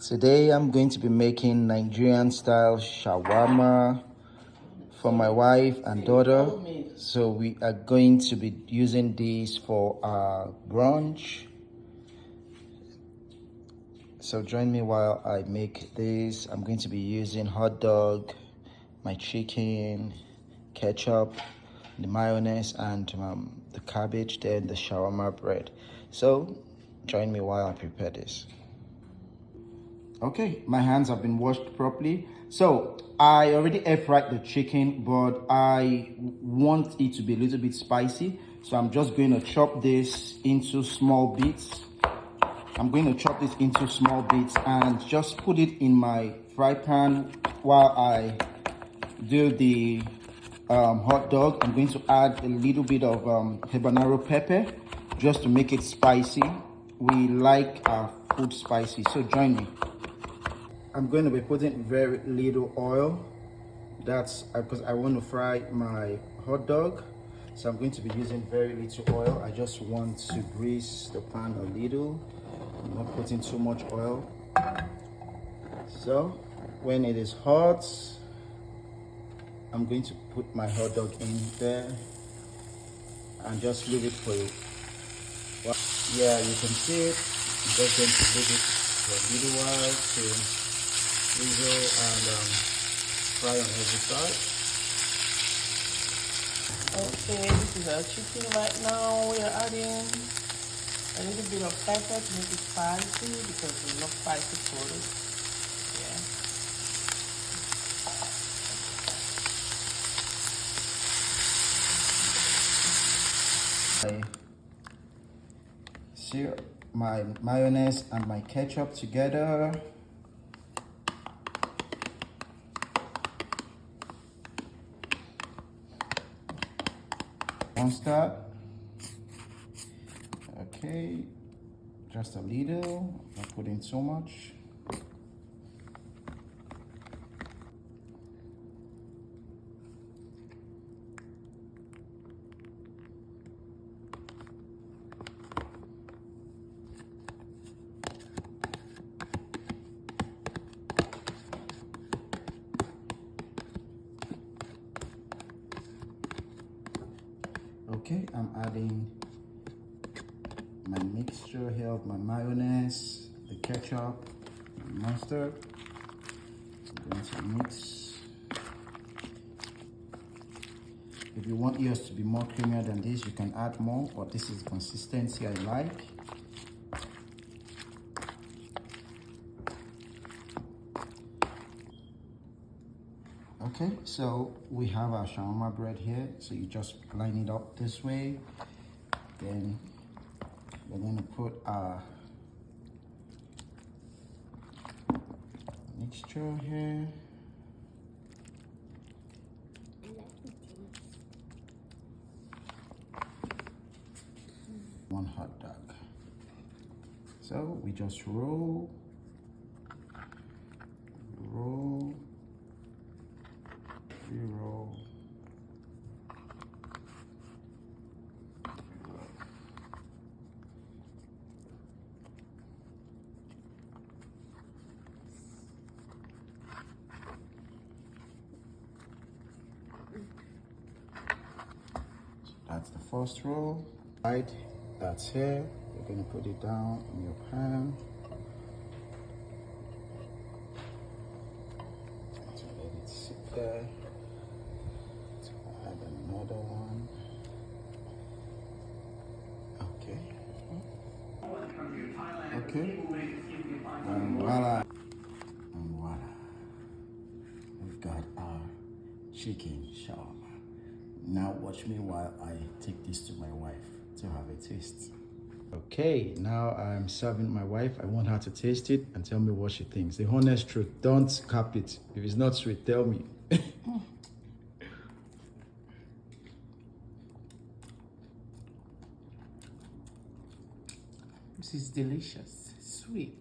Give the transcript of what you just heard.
Today I'm going to be making Nigerian style shawarma for my wife and daughter. So we are going to be using these for our brunch. So join me while I make this. I'm going to be using hot dog, my chicken, ketchup, the mayonnaise, and the cabbage, then the shawarma bread. So join me while I prepare this. Okay, my hands have been washed properly. So I already air fried the chicken, but I want it to be a little bit spicy. So I'm just going to chop this into small bits. I'm going to chop this into small bits and just put it in my fry pan while I do the hot dog. I'm going to add a little bit of habanero pepper just to make it spicy. We like our food spicy, so join me. I'm going to be putting very little oil. That's because I want to fry my hot dog. So I'm going to be using very little oil. I just want to grease the pan a little. I'm not putting too much oil. So when it is hot, I'm going to put my hot dog in there and just leave it for it. Well, yeah, you can see it. I'm just going to leave it for a little while to drizzle and fry on every side. Okay, this is our chicken right now. We are adding a little bit of pepper to make it spicy because we love spicy food. I sear my mayonnaise and my ketchup together. Mustard. Okay, just a little, not putting so much. Okay, I'm adding my mixture here of my mayonnaise, the ketchup, the mustard. I'm going to mix. If you want yours to be more creamier than this, you can add more, but this is the consistency I like. Okay, so we have our shawarma bread here. So you just line it up this way. Then we're going to put our mixture here. One hot dog. So we just roll, re-roll. That's the first roll. Right, that's here. You're going to put it down in your pan. So let it sit there. So add another one. Okay. Okay. And voila. And voila. We've got our chicken shawarma. Now watch me while I take this to my wife to have a taste. Okay, now I'm serving my wife. I want her to taste it and tell me what she thinks. The honest truth. Don't cap it. If it's not sweet, tell me. This is delicious, sweet.